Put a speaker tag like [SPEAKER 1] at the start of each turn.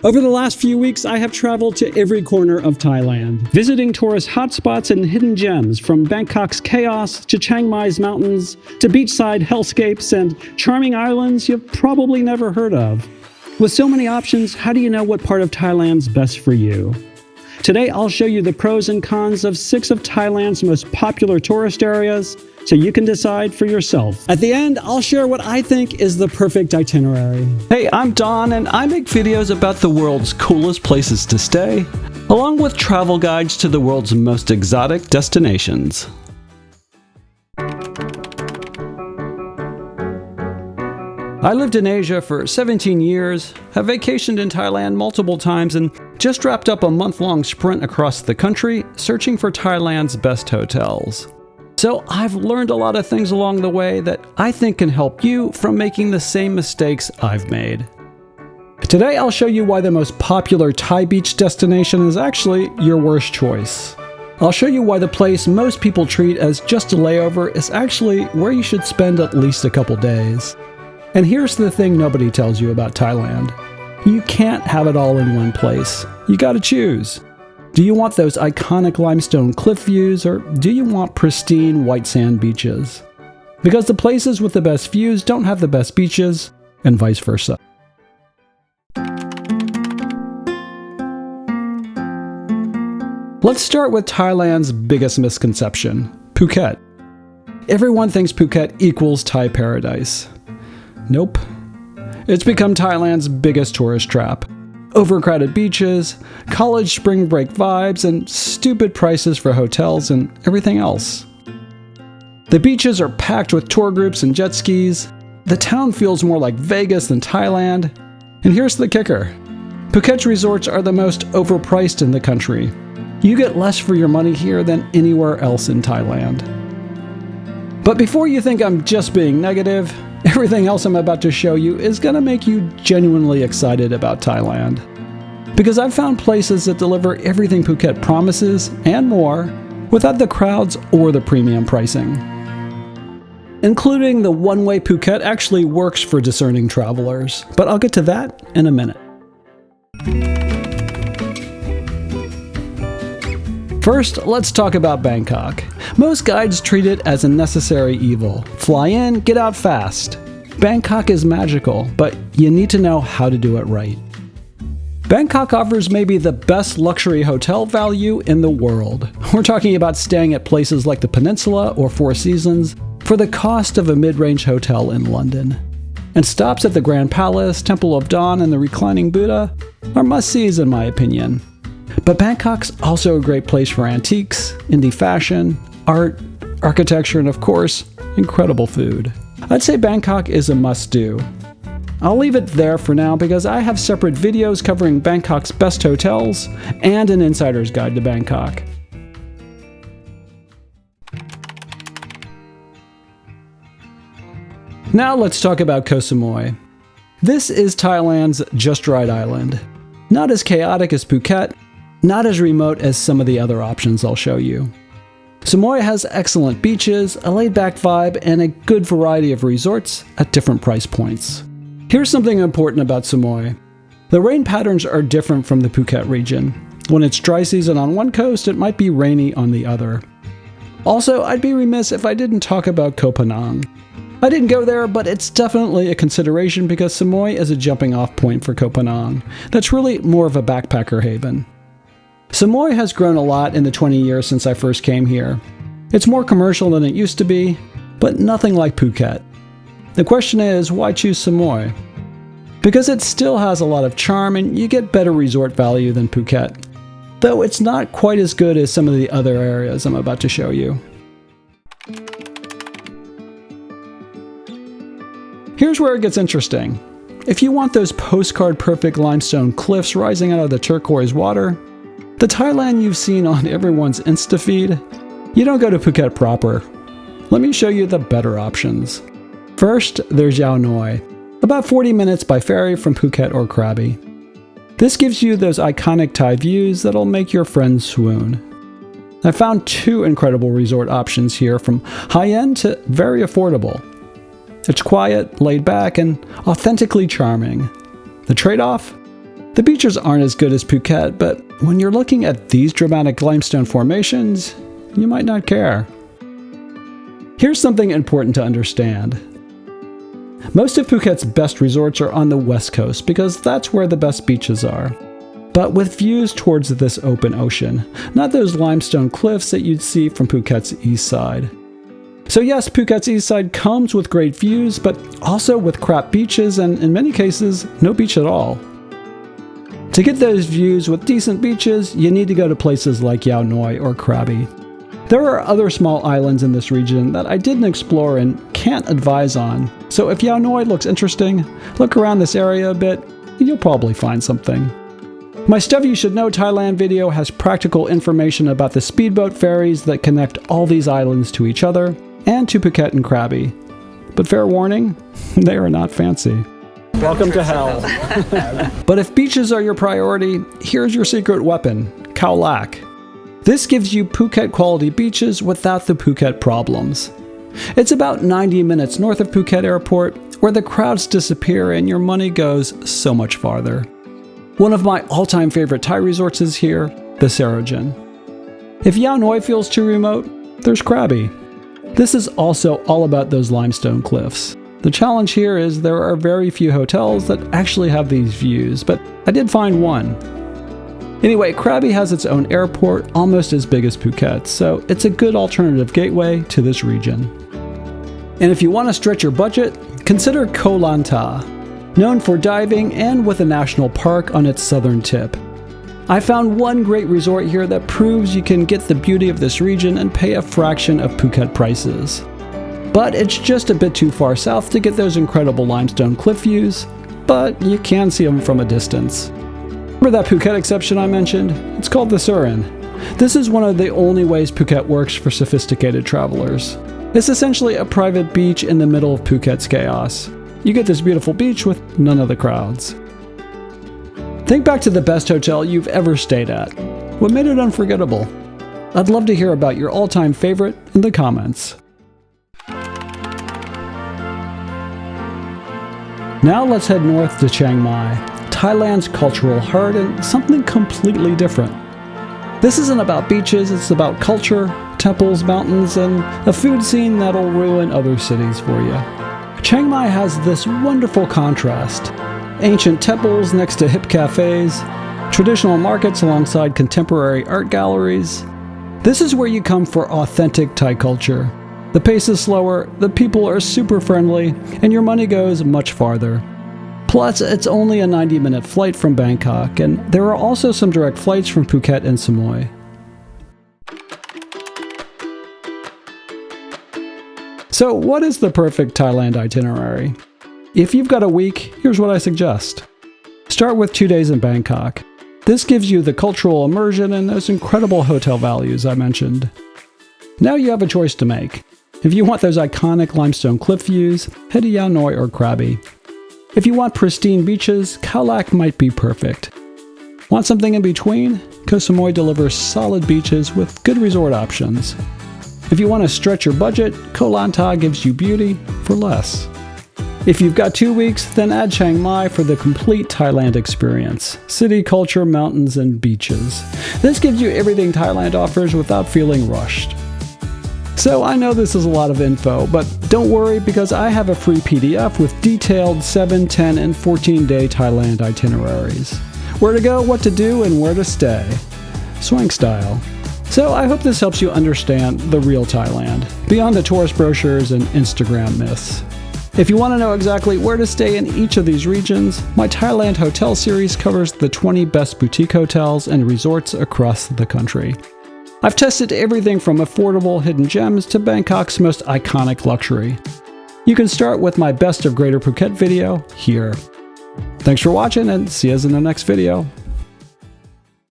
[SPEAKER 1] Over the last few weeks, I have traveled to every corner of Thailand, visiting tourist hotspots and hidden gems, from Bangkok's chaos to Chiang Mai's mountains to beachside hellscapes and charming islands you've probably never heard of. With so many options, how do you know what part of Thailand's best for you? Today, I'll show you the pros and cons of 6 of Thailand's most popular tourist areas, so you can decide for yourself. At the end, I'll share what I think is the perfect itinerary. Hey, I'm Don, and I make videos about the world's coolest places to stay, along with travel guides to the world's most exotic destinations. I lived in Asia for 17 years, have vacationed in Thailand multiple times, and just wrapped up a month-long sprint across the country searching for Thailand's best hotels. So I've learned a lot of things along the way that I think can help you from making the same mistakes I've made. Today I'll show you why the most popular Thai beach destination is actually your worst choice. I'll show you why the place most people treat as just a layover is actually where you should spend at least a couple days. And here's the thing nobody tells you about Thailand. You can't have it all in one place. You gotta choose. Do you want those iconic limestone cliff views, or do you want pristine white sand beaches? Because the places with the best views don't have the best beaches, and vice versa. Let's start with Thailand's biggest misconception, Phuket. Everyone thinks Phuket equals Thai paradise. Nope. It's become Thailand's biggest tourist trap. Overcrowded beaches, college spring break vibes, and stupid prices for hotels and everything else. The beaches are packed with tour groups and jet skis. The town feels more like Vegas than Thailand. And here's the kicker. Phuket's resorts are the most overpriced in the country. You get less for your money here than anywhere else in Thailand. But before you think I'm just being negative, everything else I'm about to show you is going to make you genuinely excited about Thailand. Because I've found places that deliver everything Phuket promises and more without the crowds or the premium pricing. Including the one-way Phuket actually works for discerning travelers, but I'll get to that in a minute. First, let's talk about Bangkok. Most guides treat it as a necessary evil. Fly in, get out fast. Bangkok is magical, but you need to know how to do it right. Bangkok offers maybe the best luxury hotel value in the world. We're talking about staying at places like the Peninsula or Four Seasons for the cost of a mid-range hotel in London. And stops at the Grand Palace, Temple of Dawn, and the Reclining Buddha are must-sees in my opinion. But Bangkok's also a great place for antiques, indie fashion, art, architecture, and of course, incredible food. I'd say Bangkok is a must-do. I'll leave it there for now because I have separate videos covering Bangkok's best hotels and an insider's guide to Bangkok. Now let's talk about Koh Samui. This is Thailand's just right island. Not as chaotic as Phuket, not as remote as some of the other options I'll show you. Samoy has excellent beaches, a laid-back vibe, and a good variety of resorts at different price points. Here's something important about Samoy. The rain patterns are different from the Phuket region. When it's dry season on one coast, it might be rainy on the other. Also, I'd be remiss if I didn't talk about Koh Phangan. I didn't go there, but it's definitely a consideration because Samoy is a jumping-off point for Koh Phangan. That's really more of a backpacker haven. Samoy has grown a lot in the 20 years since I first came here. It's more commercial than it used to be, but nothing like Phuket. The question is, why choose Samoy? Because it still has a lot of charm and you get better resort value than Phuket, though it's not quite as good as some of the other areas I'm about to show you. Here's where it gets interesting. If you want those postcard-perfect limestone cliffs rising out of the turquoise water, the Thailand you've seen on everyone's Insta feed, you don't go to Phuket proper. Let me show you the better options. First, there's Yao Noi, about 40 minutes by ferry from Phuket or Krabi. This gives you those iconic Thai views that'll make your friends swoon. I found 2 incredible resort options here, from high-end to very affordable. It's quiet, laid back, and authentically charming. The trade-off? The beaches aren't as good as Phuket, but when you're looking at these dramatic limestone formations, you might not care. Here's something important to understand. Most of Phuket's best resorts are on the west coast because that's where the best beaches are, but with views towards this open ocean, not those limestone cliffs that you'd see from Phuket's east side. So yes, Phuket's east side comes with great views, but also with crap beaches and in many cases, no beach at all. To get those views with decent beaches, you need to go to places like Yao Noi or Krabi. There are other small islands in this region that I didn't explore and can't advise on, so if Yao Noi looks interesting, look around this area a bit, and you'll probably find something. My Stuff You Should Know Thailand video has practical information about the speedboat ferries that connect all these islands to each other, and to Phuket and Krabi. But fair warning, they are not fancy. Welcome to hell. But if beaches are your priority, here's your secret weapon, Khao Lak. This gives you Phuket quality beaches without the Phuket problems. It's about 90 minutes north of Phuket Airport, where the crowds disappear and your money goes so much farther. One of my all-time favorite Thai resorts is here, the Sarajan. If Yao Noi feels too remote, there's Krabi. This is also all about those limestone cliffs. The challenge here is there are very few hotels that actually have these views, but I did find one. Anyway, Krabi has its own airport, almost as big as Phuket, so it's a good alternative gateway to this region. And if you want to stretch your budget, consider Koh Lanta, known for diving and with a national park on its southern tip. I found one great resort here that proves you can get the beauty of this region and pay a fraction of Phuket prices. But it's just a bit too far south to get those incredible limestone cliff views, but you can see them from a distance. Remember that Phuket exception I mentioned? It's called the Surin. This is one of the only ways Phuket works for sophisticated travelers. It's essentially a private beach in the middle of Phuket's chaos. You get this beautiful beach with none of the crowds. Think back to the best hotel you've ever stayed at. What made it unforgettable? I'd love to hear about your all-time favorite in the comments. Now let's head north to Chiang Mai, Thailand's cultural heart, and something completely different. This isn't about beaches, it's about culture, temples, mountains, and a food scene that'll ruin other cities for you. Chiang Mai has this wonderful contrast. Ancient temples next to hip cafes, traditional markets alongside contemporary art galleries. This is where you come for authentic Thai culture. The pace is slower, the people are super friendly, and your money goes much farther. Plus, it's only a 90-minute flight from Bangkok, and there are also some direct flights from Phuket and Samoy. So, what is the perfect Thailand itinerary? If you've got a week, here's what I suggest. Start with 2 days in Bangkok. This gives you the cultural immersion and those incredible hotel values I mentioned. Now you have a choice to make. If you want those iconic limestone cliff views, head to Yao Noi or Krabi. If you want pristine beaches, Khao Lak might be perfect. Want something in between? Koh Samui delivers solid beaches with good resort options. If you want to stretch your budget, Koh Lanta gives you beauty for less. If you've got 2 weeks, then add Chiang Mai for the complete Thailand experience. City, culture, mountains, and beaches. This gives you everything Thailand offers without feeling rushed. So I know this is a lot of info, but don't worry because I have a free PDF with detailed 7, 10, and 14-day Thailand itineraries. Where to go, what to do, and where to stay. Swing style. So I hope this helps you understand the real Thailand, beyond the tourist brochures and Instagram myths. If you want to know exactly where to stay in each of these regions, my Thailand hotel series covers the 20 best boutique hotels and resorts across the country. I've tested everything from affordable hidden gems to Bangkok's most iconic luxury. You can start with my Best of Greater Phuket video here. Thanks for watching and see us in the next video.